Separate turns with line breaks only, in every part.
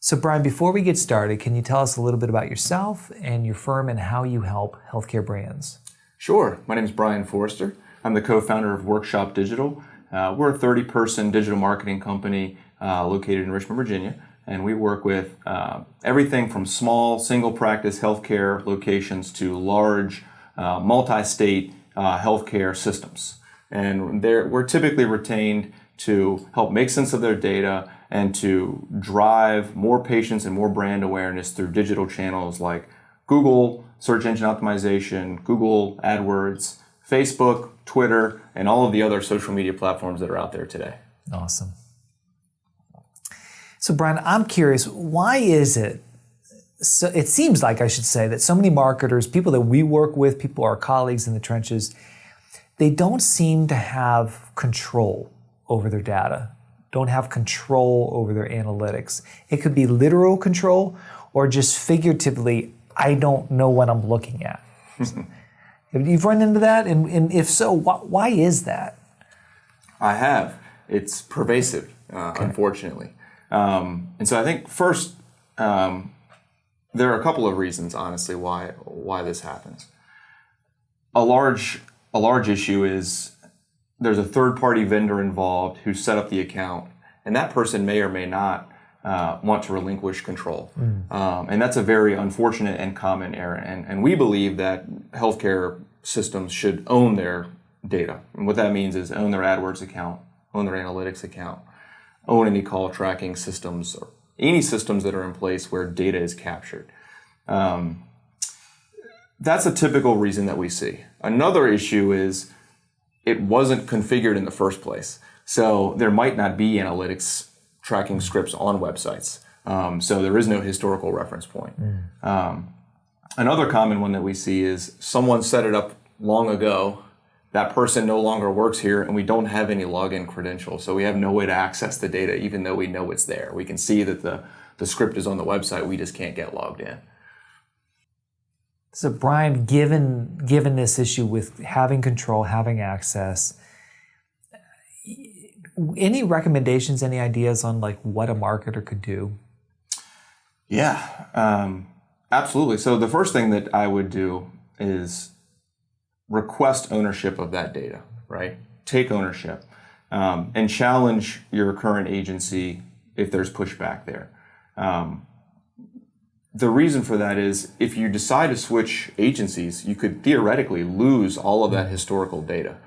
So Brian, before we get started, can you tell us a little bit about yourself and your firm and how you help healthcare brands?
Sure. My name is Brian Forrester. I'm the co-founder of Workshop Digital. We're a 30-person digital marketing company located in Richmond, Virginia, and we work with everything from small single-practice healthcare locations to large multi-state healthcare systems. And we're typically retained to help make sense of their data and to drive more patients and more brand awareness through digital channels like Google search engine optimization, Google AdWords, Facebook, Twitter, and all of the other social media platforms that are out there today.
Awesome. So Brian, I'm curious, why is it, so it seems like I should say that so many marketers, people that we work with, people, our colleagues in the trenches, they don't seem to have control over their data, don't have control over their analytics. It could be literal control or just figuratively, I don't know what I'm looking at. You've run into that? And if so, why is that?
I have. It's pervasive, unfortunately. And so I think first, there are a couple of reasons, honestly, why this happens. A large issue is there's a third-party vendor involved who set up the account, and that person may or may not want to relinquish control. And that's a very unfortunate and common error. And we believe that healthcare systems should own their data. And what that means is own their AdWords account, own their analytics account, own any call tracking systems or any systems that are in place where data is captured. That's a typical reason that we see. Another issue is it wasn't configured in the first place. So there might not be analytics tracking scripts on websites. So there is no historical reference point. Another common one that we see is someone set it up long ago. That person no longer works here, and we don't have any login credentials. So we have no way to access the data, even though we know it's there. We can see that the script is on the website. We just can't get logged in.
So Brian, given this issue with having control, having access, any recommendations, any ideas on like what a marketer could do?
Yeah, absolutely. So the first thing that I would do is request ownership of that data, right? Take ownership and challenge your current agency if there's pushback there. The reason for that is if you decide to switch agencies, you could theoretically lose all of that historical data.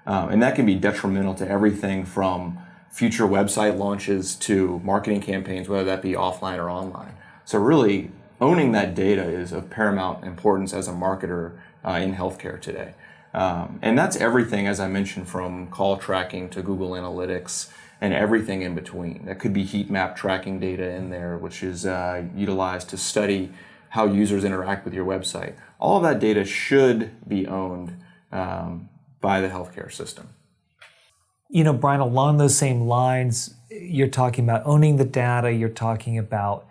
And that can be detrimental to everything from future website launches to marketing campaigns, whether that be offline or online. So really, owning that data is of paramount importance as a marketer in healthcare today. And that's everything, as I mentioned, from call tracking to Google Analytics and everything in between. That could be heat map tracking data in there, which is utilized to study how users interact with your website. All of that data should be owned by the healthcare system.
You know, Brian, along those same lines, you're talking about owning the data, you're talking about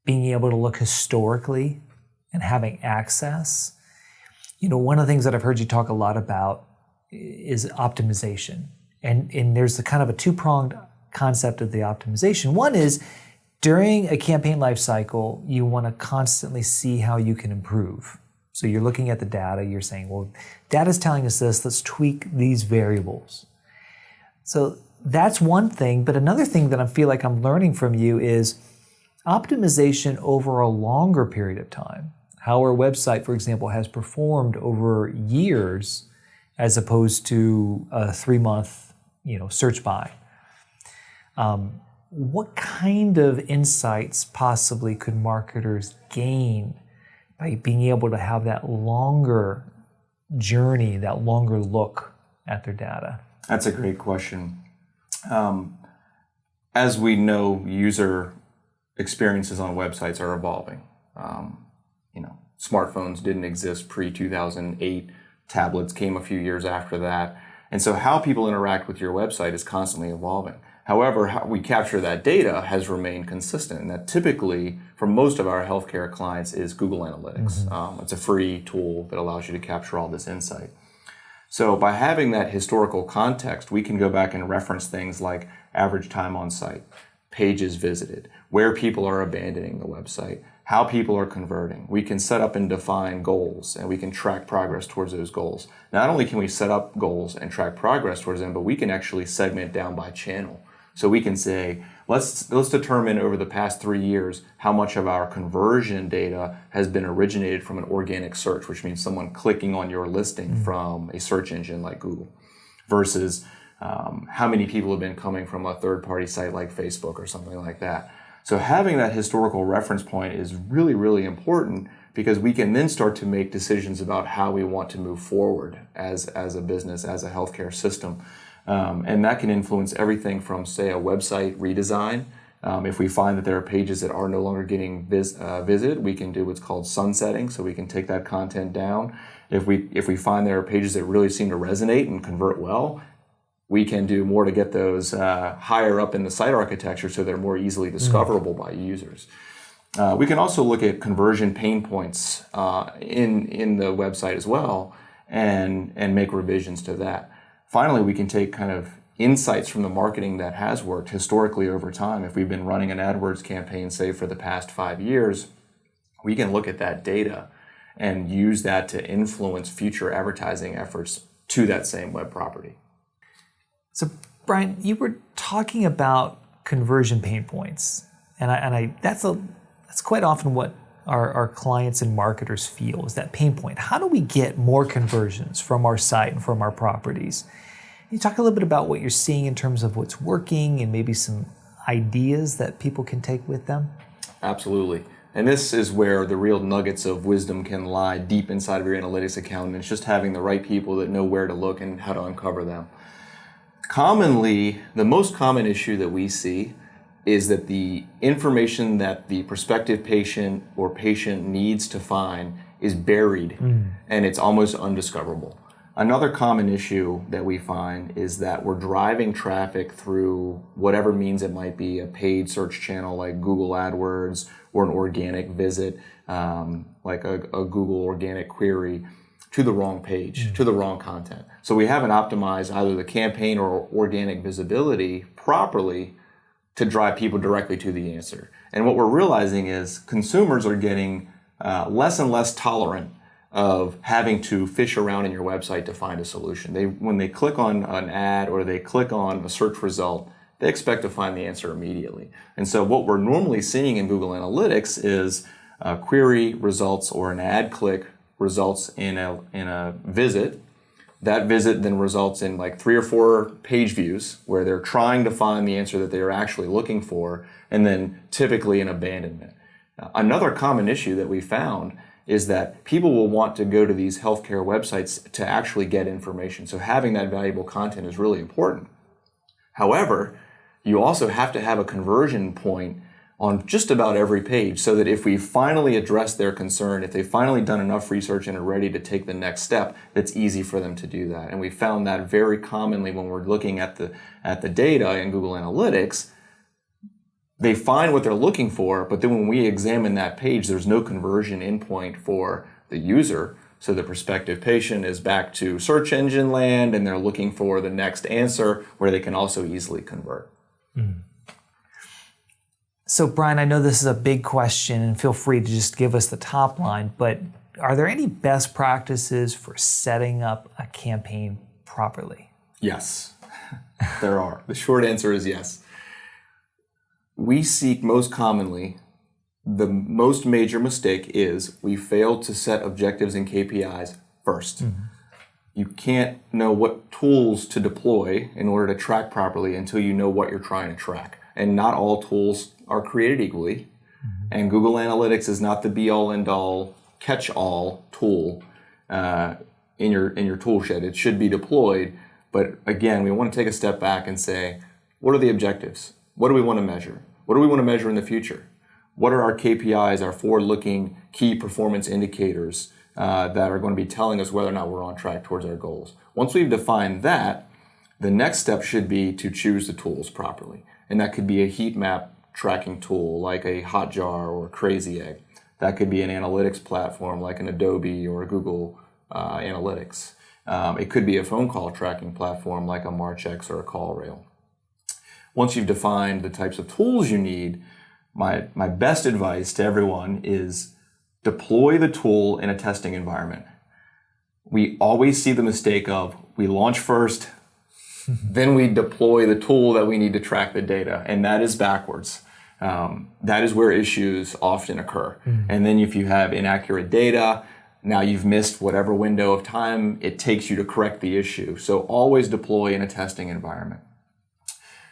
being able to look historically and having access. You know, one of the things that I've heard you talk a lot about is optimization. And there's a kind of a two-pronged concept of the optimization. One is during a campaign life cycle, you want to constantly see how you can improve. So you're looking at the data, you're saying, well, data's telling us this, let's tweak these variables. So that's one thing, but another thing that I feel like I'm learning from you is optimization over a longer period of time. How our website, for example, has performed over years as opposed to a 3-month, search by. What kind of insights possibly could marketers gain by being able to have that longer journey, that longer look at their data?
That's a great question. As we know, user experiences on websites are evolving. Smartphones didn't exist pre-2008. Tablets came a few years after that. And so how people interact with your website is constantly evolving. However, how we capture that data has remained consistent. And that typically, for most of our healthcare clients, is Google Analytics. It's a free tool that allows you to capture all this insight. So by having that historical context, we can go back and reference things like average time on site, pages visited, where people are abandoning the website, how people are converting. We can set up and define goals, and we can track progress towards those goals. Not only can we set up goals and track progress towards them, but we can actually segment down by channel. So we can say, let's determine over the past 3 years how much of our conversion data has been originated from an organic search, which means someone clicking on your listing from a search engine like Google, versus how many people have been coming from a third-party site like Facebook or something like that. So having that historical reference point is really, really important, because we can then start to make decisions about how we want to move forward as a business, as a healthcare system. And that can influence everything from, say, a website redesign. If we find that there are pages that are no longer getting visited, we can do what's called sunsetting, so we can take that content down. If we find there are pages that really seem to resonate and convert well, we can do more to get those higher up in the site architecture so they're more easily discoverable by users. We can also look at conversion pain points in the website as well, and make revisions to that. Finally, we can take kind of insights from the marketing that has worked historically over time. If we've been running an AdWords campaign, say, for the past 5 years, we can look at that data and use that to influence future advertising efforts to that same web property.
So, Brian, you were talking about conversion pain points, and that's quite often what our clients and marketers feel, is that pain point. How do we get more conversions from our site and from our properties? Can you talk a little bit about what you're seeing in terms of what's working and maybe some ideas that people can take with them?
Absolutely. And this is where the real nuggets of wisdom can lie deep inside of your analytics account, and it's just having the right people that know where to look and how to uncover them. Commonly, the most common issue that we see is that the information that the prospective patient or patient needs to find is buried and it's almost undiscoverable. Another common issue that we find is that we're driving traffic through whatever means it might be, a paid search channel like Google AdWords, or an organic visit like a Google organic query, to the wrong page, to the wrong content. So we haven't optimized either the campaign or organic visibility properly to drive people directly to the answer. And what we're realizing is consumers are getting less and less tolerant of having to fish around in your website to find a solution. When they click on an ad or they click on a search result, they expect to find the answer immediately. And so what we're normally seeing in Google Analytics is a query results or an ad click results in a visit. That visit then results in like 3 or 4 page views where they're trying to find the answer that they are actually looking for, and then typically an abandonment. Another common issue that we found is that people will want to go to these healthcare websites to actually get information. So having that valuable content is really important. However, you also have to have a conversion point on just about every page, so that if we finally address their concern, if they've finally done enough research and are ready to take the next step, it's easy for them to do that. And we found that very commonly when we're looking at the data in Google Analytics. They find what they're looking for, but then when we examine that page, there's no conversion endpoint for the user. So the prospective patient is back to search engine land, and they're looking for the next answer where they can also easily convert.
So, Brian, I know this is a big question, and feel free to just give us the top line, but are there any best practices for setting up a campaign properly?
Yes, there are. The short answer is yes. We seek most commonly, the most major mistake is we fail to set objectives and KPIs first. You can't know what tools to deploy in order to track properly until you know what you're trying to track. And not all tools are created equally. And Google Analytics is not the be-all, end-all, catch-all tool in your tool shed. It should be deployed. But again, we want to take a step back and say, what are the objectives? What do we want to measure? What do we want to measure in the future? What are our KPIs, our forward-looking key performance indicators that are going to be telling us whether or not we're on track towards our goals? Once we've defined that, the next step should be to choose the tools properly. And that could be a heat map tracking tool like a Hotjar or Crazy Egg. That could be an analytics platform like an Adobe or a Google Analytics. It could be a phone call tracking platform like a Marchex or a CallRail. Once you've defined the types of tools you need, my best advice to everyone is deploy the tool in a testing environment. We always see the mistake of we launch first, then we deploy the tool that we need to track the data, and that is backwards. That is where issues often occur. And then if you have inaccurate data, now you've missed whatever window of time it takes you to correct the issue. So always deploy in a testing environment.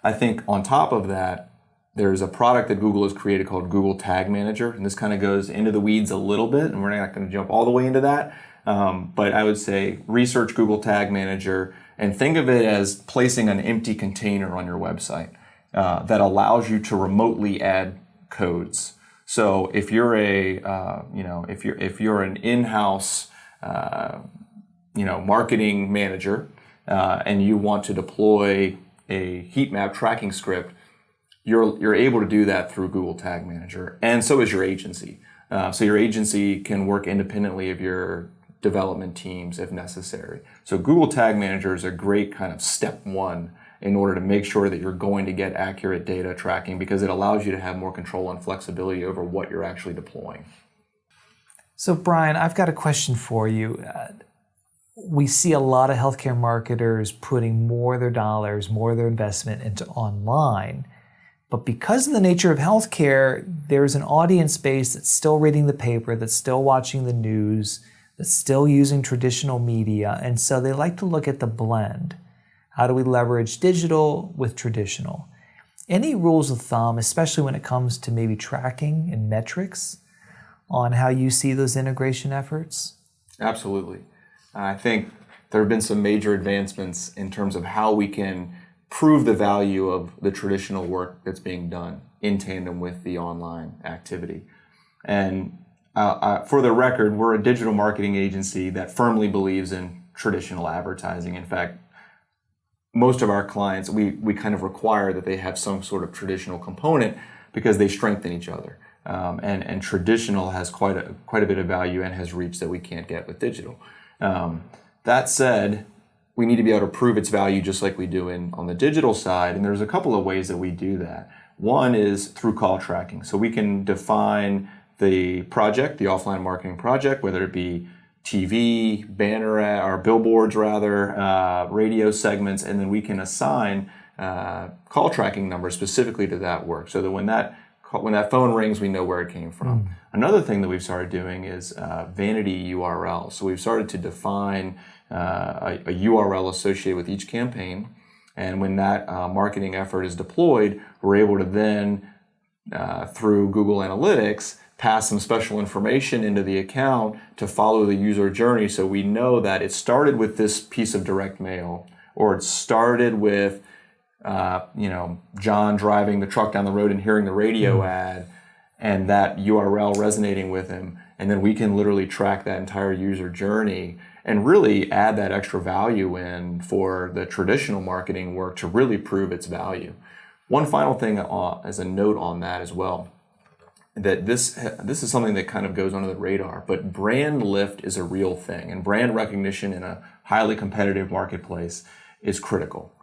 I think on top of that, there's a product that Google has created called Google Tag Manager, and this kind of goes into the weeds a little bit, and we're not going to jump all the way into that. But I would say research Google Tag Manager and think of it as placing an empty container on your website that allows you to remotely add codes. So if you're if you're an in-house marketing manager and you want to deploy a heat map tracking script, you're able to do that through Google Tag Manager, and so is your agency. So your agency can work independently of your development teams if necessary. So Google Tag Manager is a great kind of step one in order to make sure that you're going to get accurate data tracking, because it allows you to have more control and flexibility over what you're actually deploying.
So Brian, I've got a question for you. We see a lot of healthcare marketers putting more of their dollars, more of their investment into online. But because of the nature of healthcare, there's an audience base that's still reading the paper, that's still watching the news, that's still using traditional media. And so they like to look at the blend. How do we leverage digital with traditional? Any rules of thumb, especially when it comes to maybe tracking and metrics, on how you see those integration efforts?
Absolutely. I think there have been some major advancements in terms of how we can prove the value of the traditional work that's being done in tandem with the online activity. And for the record, we're a digital marketing agency that firmly believes in traditional advertising. In fact, most of our clients, we kind of require that they have some sort of traditional component because they strengthen each other. And traditional has quite a bit of value and has reach that we can't get with digital. That said, we need to be able to prove its value just like we do on the digital side, and there's a couple of ways that we do that. One is through call tracking. So we can define the project, the offline marketing project, whether it be TV, banner, or billboards rather, radio segments, and then we can assign call tracking numbers specifically to that work, so that when that phone rings, we know where it came from. Another thing that we've started doing is vanity URL. So we've started to define a URL associated with each campaign, and when that marketing effort is deployed, we're able to then, through Google Analytics, pass some special information into the account to follow the user journey, so we know that it started with this piece of direct mail, or it started with John driving the truck down the road and hearing the radio ad and that URL resonating with him. And then we can literally track that entire user journey and really add that extra value in for the traditional marketing work to really prove its value. One final thing as a note on that as well, that this is something that kind of goes under the radar, but brand lift is a real thing, and brand recognition in a highly competitive marketplace is critical.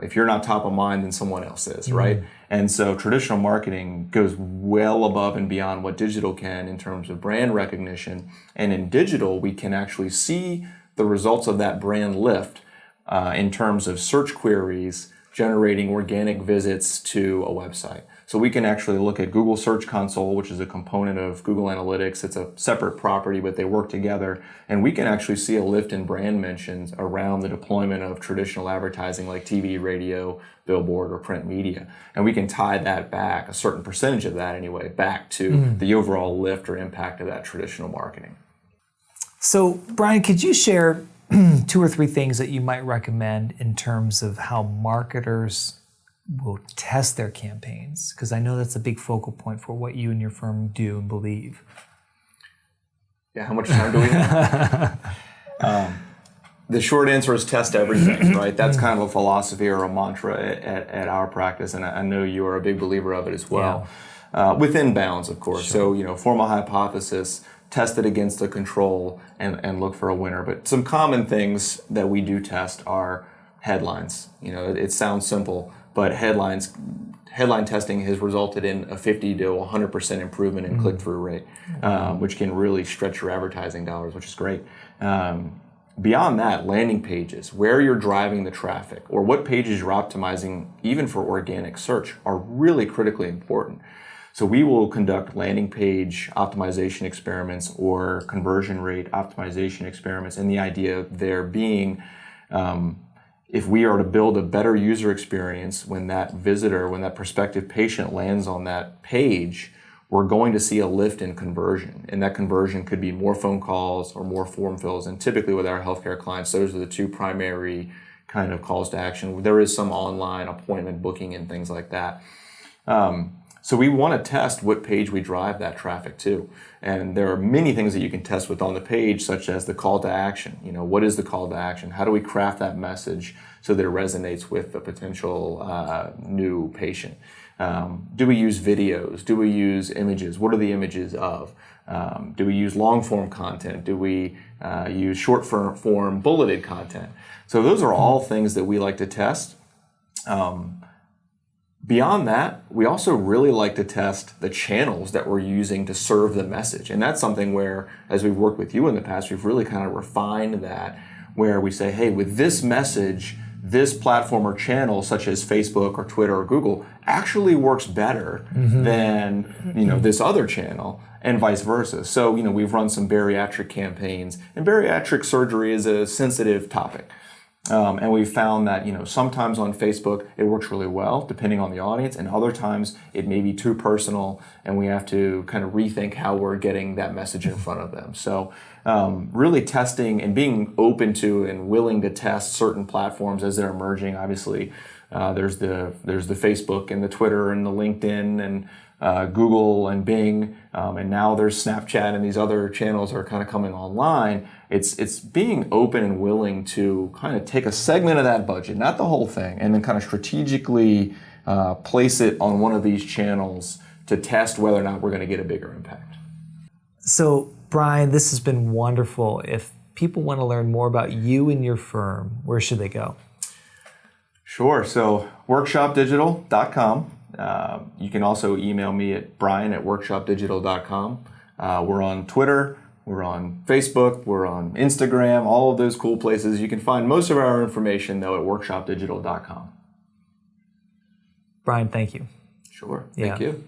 If you're not top of mind, then someone else is, right? And so traditional marketing goes well above and beyond what digital can in terms of brand recognition. And in digital, we can actually see the results of that brand lift in terms of search queries generating organic visits to a website. So we can actually look at Google Search Console, which is a component of Google Analytics. It's a separate property, but they work together. And we can actually see a lift in brand mentions around the deployment of traditional advertising like TV, radio, billboard, or print media. And we can tie that back, a certain percentage of that anyway, back to the overall lift or impact of that traditional marketing.
So, Brian, could you share 2 or 3 things that you might recommend in terms of how marketers will test their campaigns? Because I know that's a big focal point for what you and your firm do and believe.
Yeah, how much time do we have? The short answer is test everything, right? That's kind of a philosophy or a mantra at our practice, and I know you are a big believer of it as well. Yeah. Within bounds, of course. Sure. So, form a hypothesis, test it against a control, and look for a winner. But some common things that we do test are headlines. It sounds simple, but headline testing has resulted in a 50 to 100% improvement in click-through rate, which can really stretch your advertising dollars, which is great. Beyond that, landing pages, where you're driving the traffic, or what pages you're optimizing, even for organic search, are really critically important. So we will conduct landing page optimization experiments or conversion rate optimization experiments, and the idea there being, if we are to build a better user experience when that visitor, when that prospective patient lands on that page, we're going to see a lift in conversion. And that conversion could be more phone calls or more form fills. And typically with our healthcare clients, those are the two primary kind of calls to action. There is some online appointment booking and things like that. So we want to test what page we drive that traffic to. And there are many things that you can test with on the page, such as the call to action. You know, what is the call to action? How do we craft that message so that it resonates with the potential new patient? Do we use videos? Do we use images? What are the images of? Do we use long form content? Do we use short form bulleted content? So those are all things that we like to test. Beyond that, we also really like to test the channels that we're using to serve the message. And that's something where, as we've worked with you in the past, we've really kind of refined that, where we say, hey, with this message, this platform or channel, such as Facebook or Twitter or Google, actually works better than this other channel, and vice versa. So we've run some bariatric campaigns, and bariatric surgery is a sensitive topic. And we found that sometimes on Facebook it works really well depending on the audience, and other times it may be too personal, and we have to kind of rethink how we're getting that message in front of them. So really testing and being open to and willing to test certain platforms as they're emerging. Obviously, there's the Facebook and the Twitter and the LinkedIn and Google and Bing, and now there's Snapchat, and these other channels are kind of coming online. It's being open and willing to kind of take a segment of that budget, not the whole thing, and then kind of strategically place it on one of these channels to test whether or not we're going to get a bigger impact.
So, Brian, this has been wonderful. If people want to learn more about you and your firm, where should they go?
Sure. So, workshopdigital.com. You can also email me at brian@workshopdigital.com. We're on Twitter, we're on Facebook, we're on Instagram, all of those cool places. You can find most of our information, though, at workshopdigital.com.
Brian, thank you.
Sure. Thank you.